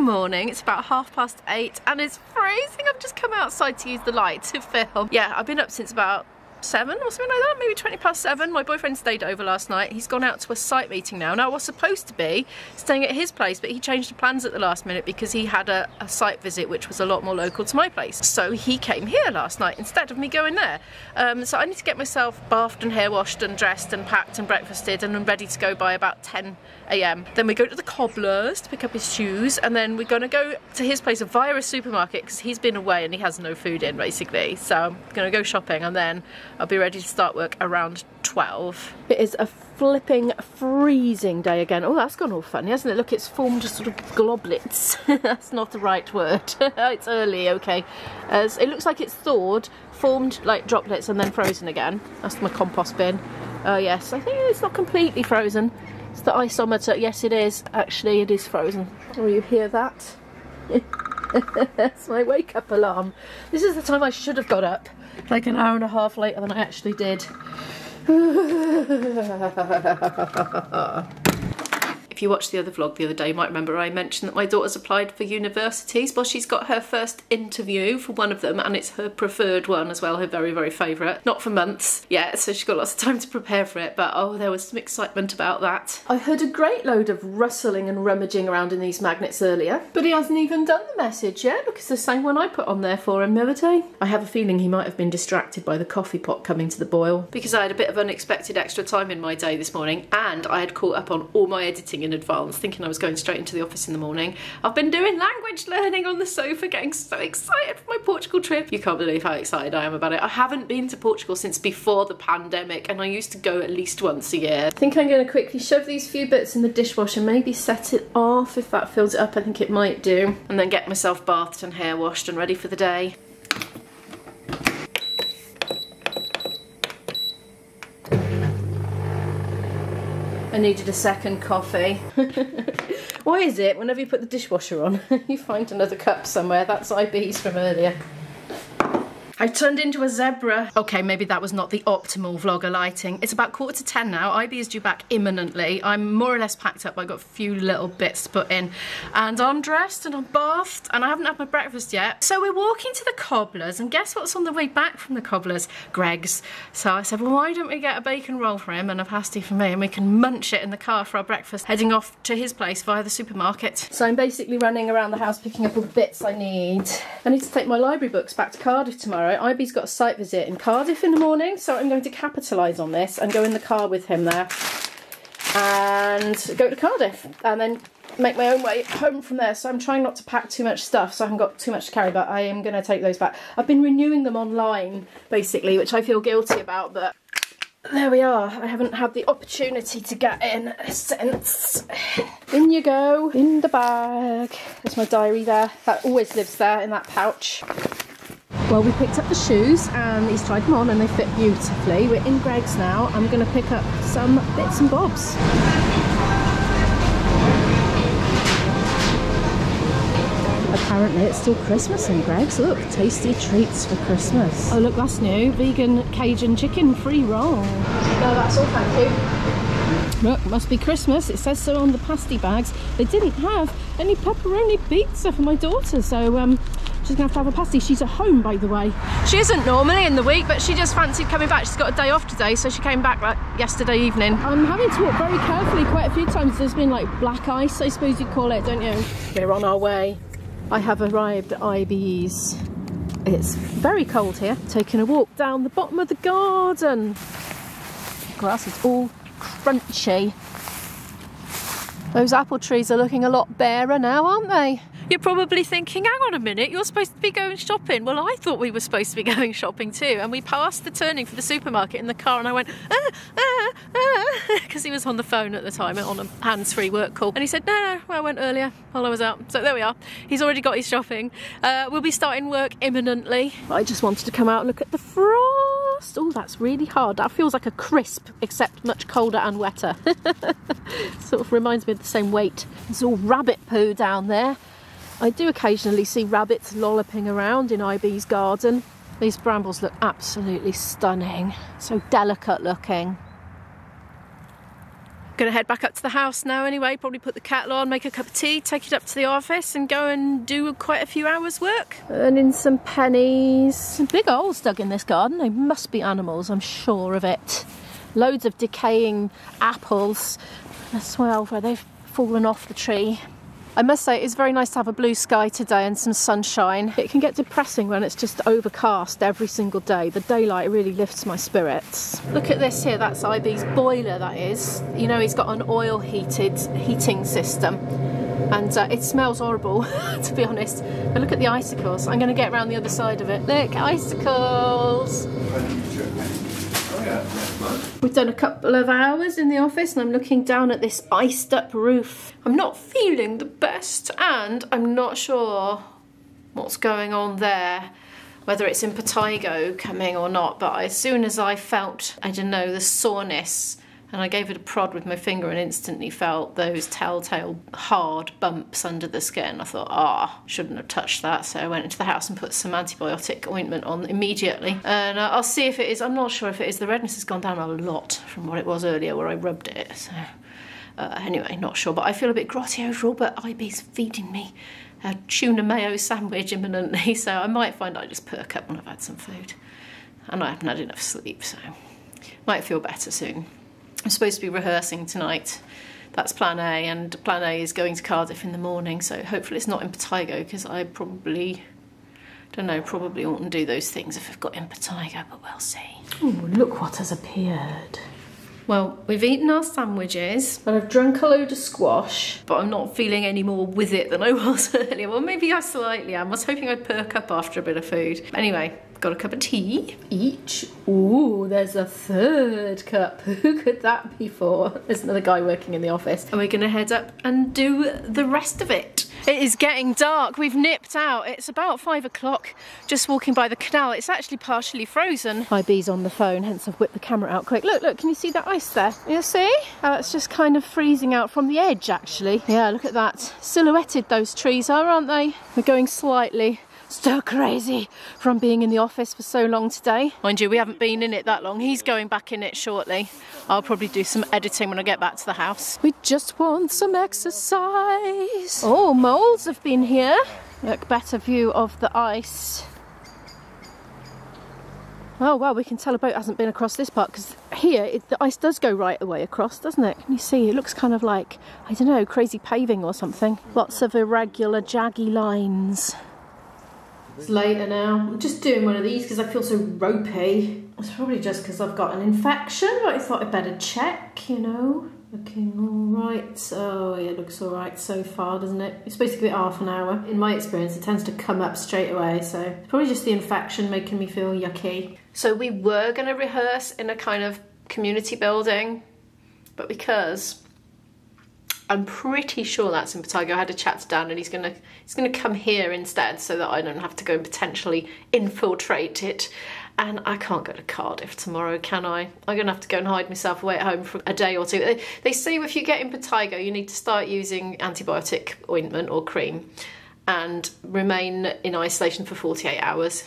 morning. It's about 8:30 and it's freezing. I've just come outside to use the light to film. Yeah, I've been up since about 7 or something like that, maybe 7:20. My boyfriend stayed over last night. He's gone out to a site meeting now. Now I was supposed to be staying at his place, but he changed the plans at the last minute because he had a site visit which was a lot more local to my place. So he came here last night instead of me going there. So I need to get myself bathed and hair washed and dressed and packed and breakfasted and I'm ready to go by about 10 AM. Then we go to the cobbler's to pick up his shoes, and then we're gonna go to his place via a supermarket because he's been away and he has no food in basically. So I'm gonna go shopping and then I'll be ready to start work around 12. It is a flipping freezing day again. Oh, that's gone all funny, hasn't it? Look, it's formed sort of globlets. That's not the right word. It's early, okay. It looks like it's thawed, formed like droplets and then frozen again. That's my compost bin. Oh yes, I think it's not completely frozen. It's the isometer. Yes, it is. Actually, it is frozen. Oh, you hear that? That's my wake-up alarm. This is the time I should have got up, like an hour and a half later than I actually did. If you watched the other vlog the other day, you might remember I mentioned that my daughter's applied for universities. Well, she's got her first interview for one of them and it's her preferred one as well, her very, very favourite. Not for months yet, so she's got lots of time to prepare for it, but oh, there was some excitement about that. I heard a great load of rustling and rummaging around in these magnets earlier, but he hasn't even done the message yet. Look, it's the same one I put on there for him the other day. I have a feeling he might have been distracted by the coffee pot coming to the boil because I had a bit of unexpected extra time in my day this morning and I had caught up on all my editing in advance, thinking I was going straight into the office in the morning. I've been doing language learning on the sofa, getting so excited for my Portugal trip. You can't believe how excited I am about it. I haven't been to Portugal since before the pandemic and I used to go at least once a year. I think I'm going to quickly shove these few bits in the dishwasher, maybe set it off if that fills it up. I think it might do. And then get myself bathed and hair washed and ready for the day. I needed a second coffee. Why is it whenever you put the dishwasher on you find another cup somewhere? That's IB's from earlier. I turned into a zebra. Okay, maybe that was not the optimal vlogger lighting. It's about 10:15 now. IB is due back imminently. I'm more or less packed up. I've got a few little bits to put in. And I'm dressed and I'm bathed and I haven't had my breakfast yet. So we're walking to the cobbler's and guess what's on the way back from the cobbler's? Greggs. So I said, well, why don't we get a bacon roll for him and a pasty for me and we can munch it in the car for our breakfast, heading off to his place via the supermarket. So I'm basically running around the house picking up all the bits I need. I need to take my library books back to Cardiff tomorrow. IB's got a site visit in Cardiff in the morning, so I'm going to capitalise on this and go in the car with him there and go to Cardiff and then make my own way home from there. So I'm trying not to pack too much stuff, so I haven't got too much to carry, but I am going to take those back. I've been renewing them online basically, which I feel guilty about, but there we are. I haven't had the opportunity to get in since. In you go, in the bag. There's my diary there. That always lives there in that pouch. Well, we picked up the shoes and he's tried them on and they fit beautifully. We're in Greggs now. I'm going to pick up some bits and bobs. Apparently it's still Christmas in Greggs. Look, tasty treats for Christmas. Oh look, that's new. Vegan Cajun chicken free roll. No, that's all, thank you. Look, must be Christmas. It says so on the pasty bags. They didn't have any pepperoni pizza for my daughter, so she's going to have a pasty. She's at home, by the way. She isn't normally in the week, but she just fancied coming back. She's got a day off today, so she came back like yesterday evening. I'm having to walk very carefully quite a few times. There's been like black ice, I suppose you'd call it, don't you? We're on our way. I have arrived at IB's. It's very cold here. Taking a walk down the bottom of the garden. The grass is all crunchy. Those apple trees are looking a lot barer now, aren't they? You're probably thinking, hang on a minute, you're supposed to be going shopping. Well, I thought we were supposed to be going shopping too. And we passed the turning for the supermarket in the car and I went, because he was on the phone at the time, on a hands-free work call. And he said, no, I went earlier while I was out. So there we are. He's already got his shopping. We'll be starting work imminently. I just wanted to come out and look at the frost. Oh, that's really hard. That feels like a crisp, except much colder and wetter. Sort of reminds me of the same weight. There's all rabbit poo down there. I do occasionally see rabbits lolloping around in IB's garden. These brambles look absolutely stunning. So delicate looking. Gonna head back up to the house now anyway, probably put the kettle on, make a cup of tea, take it up to the office and go and do quite a few hours work. Earning some pennies. Some big holes dug in this garden. They must be animals, I'm sure of it. Loads of decaying apples as well where they've fallen off the tree. I must say it's very nice to have a blue sky today and some sunshine. It can get depressing when it's just overcast every single day. The daylight really lifts my spirits. Look at this here, that's IB's boiler, that is. You know, he's got an oil heating system. And it smells horrible, to be honest. But look at the icicles. I'm going to get around the other side of it. Look, icicles! We've done a couple of hours in the office and I'm looking down at this iced up roof. I'm not feeling the best and I'm not sure what's going on there, whether it's impetigo coming or not, but as soon as I felt, I don't know, the soreness, and I gave it a prod with my finger and instantly felt those telltale hard bumps under the skin. I thought, shouldn't have touched that. So I went into the house and put some antibiotic ointment on immediately. And I'll see if it is, I'm not sure if it is, the redness has gone down a lot from what it was earlier where I rubbed it. So anyway, not sure, but I feel a bit grotty overall, but IB's feeding me a tuna mayo sandwich imminently, so I might find I just perk up when I've had some food. And I haven't had enough sleep, so might feel better soon. I'm supposed to be rehearsing tonight. That's plan A, and plan A is going to Cardiff in the morning, so hopefully it's not impetigo, because I probably, don't know, probably oughtn't do those things if I've got impetigo, but we'll see. Oh, look what has appeared. Well, we've eaten our sandwiches, and I've drunk a load of squash, but I'm not feeling any more with it than I was earlier. Well, maybe I slightly am. I was hoping I'd perk up after a bit of food. Anyway, got a cup of tea each. Ooh, there's a third cup. Who could that be for? There's another guy working in the office. And we're gonna head up and do the rest of it. It is getting dark. We've nipped out. It's about 5 o'clock, just walking by the canal. It's actually partially frozen. IB's on the phone, hence I've whipped the camera out quick. Look, look, can you see that ice there? You see? How it's just kind of freezing out from the edge, actually. Yeah, look at that. Silhouetted those trees are, aren't they? We're going slightly stir crazy from being in the office for so long today. Mind you, we haven't been in it that long. He's going back in it shortly. I'll probably do some editing when I get back to the house. We just want some exercise. Oh, moles have been here. Look, better view of the ice. Oh wow, we can tell a boat hasn't been across this part, because here the ice does go right away across, doesn't it? Can you see? It looks kind of like, I don't know, crazy paving or something. Lots of irregular, jaggy lines. It's later now. I'm just doing one of these because I feel so ropey. It's probably just because I've got an infection, but I thought I'd better check, you know. Looking alright. Oh, yeah, it looks alright so far, doesn't it? It's supposed to give it half an hour. In my experience, it tends to come up straight away, so it's probably just the infection making me feel yucky. So we were going to rehearse in a kind of community building, but because I'm pretty sure that's impetigo, I had a chat to Dan and he's gonna come here instead so that I don't have to go and potentially infiltrate it. And I can't go to Cardiff tomorrow, can I? I'm gonna have to go and hide myself away at home for a day or two. They say if you get impetigo, you need to start using antibiotic ointment or cream and remain in isolation for 48 hours.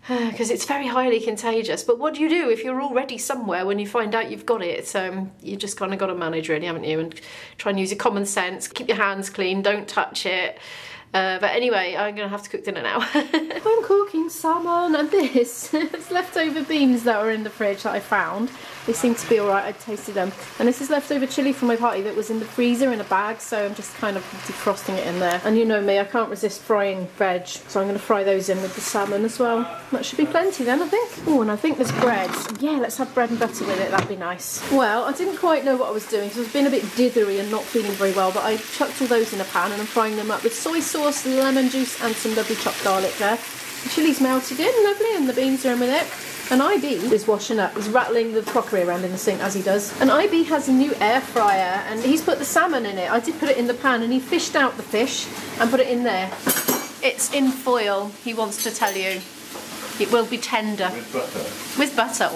Because it's very highly contagious. But what do you do if you're already somewhere when you find out you've got it? You just kind of got to manage, really, haven't you? And try and use your common sense. Keep your hands clean. Don't touch it. But anyway, I'm going to have to cook dinner now. I'm cooking salmon, and this it's leftover beans that were in the fridge that I found. They seem to be alright, I tasted them. And this is leftover chilli from my party that was in the freezer in a bag, so I'm just kind of defrosting it in there. And you know me, I can't resist frying veg, so I'm going to fry those in with the salmon as well. That should be plenty then, I think. Oh, and I think there's bread. Yeah, let's have bread and butter with it, that'd be nice. Well, I didn't quite know what I was doing, because I was being a bit dithery and not feeling very well, but I chucked all those in a pan and I'm frying them up with soy sauce, lemon juice and some lovely chopped garlic there. The chilli's melted in, lovely, and the beans are in with it. And IB is washing up, he's rattling the crockery around in the sink as he does. And IB has a new air fryer and he's put the salmon in it. I did put it in the pan and he fished out the fish and put it in there. It's in foil, he wants to tell you. It will be tender. With butter. With butter,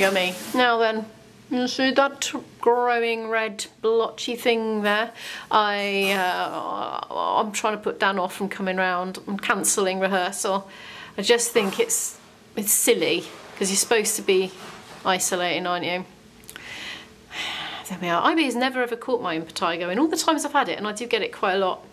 yummy. Now then, you see that growing red blotchy thing there? I'm trying to put Dan off from coming round. I'm cancelling rehearsal. I just think it's silly because you're supposed to be isolating, aren't you? There we are. IB has never ever caught my impetigo in all the times I've had it, and I do get it quite a lot.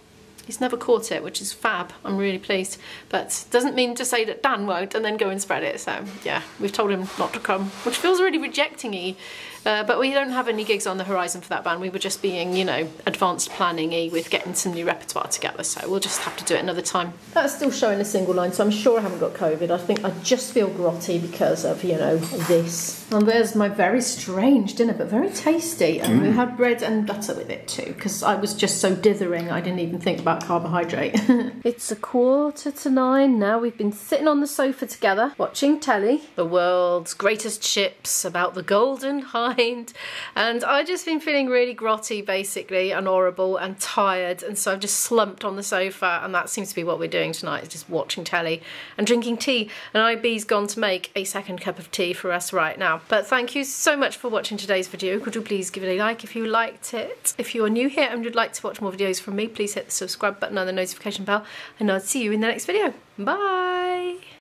He's never caught it, which is fab. I'm really pleased. But doesn't mean to say that Dan won't and then go and spread it. So yeah, we've told him not to come, which feels really rejecting-y. But we don't have any gigs on the horizon for that band. We were just being, you know, advanced planning-y with getting some new repertoire together. So we'll just have to do it another time. That's still showing a single line, so I'm sure I haven't got COVID. I think I just feel grotty because of, you know, this. And there's my very strange dinner, but very tasty. And we had bread and butter with it too, because I was just so dithering, I didn't even think about carbohydrate. It's 8:45 now. We've been sitting on the sofa together, watching telly. The world's greatest ships about the Golden Hind. And I've just been feeling really grotty, basically, and horrible and tired. And so I've just slumped on the sofa, and that seems to be what we're doing tonight, is just watching telly and drinking tea. And IB's gone to make a second cup of tea for us right now. But thank you so much for watching today's video. Could you please give it a like if you liked it? If you are new here and would like to watch more videos from me, please hit the subscribe button and the notification bell, and I'll see you in the next video. Bye!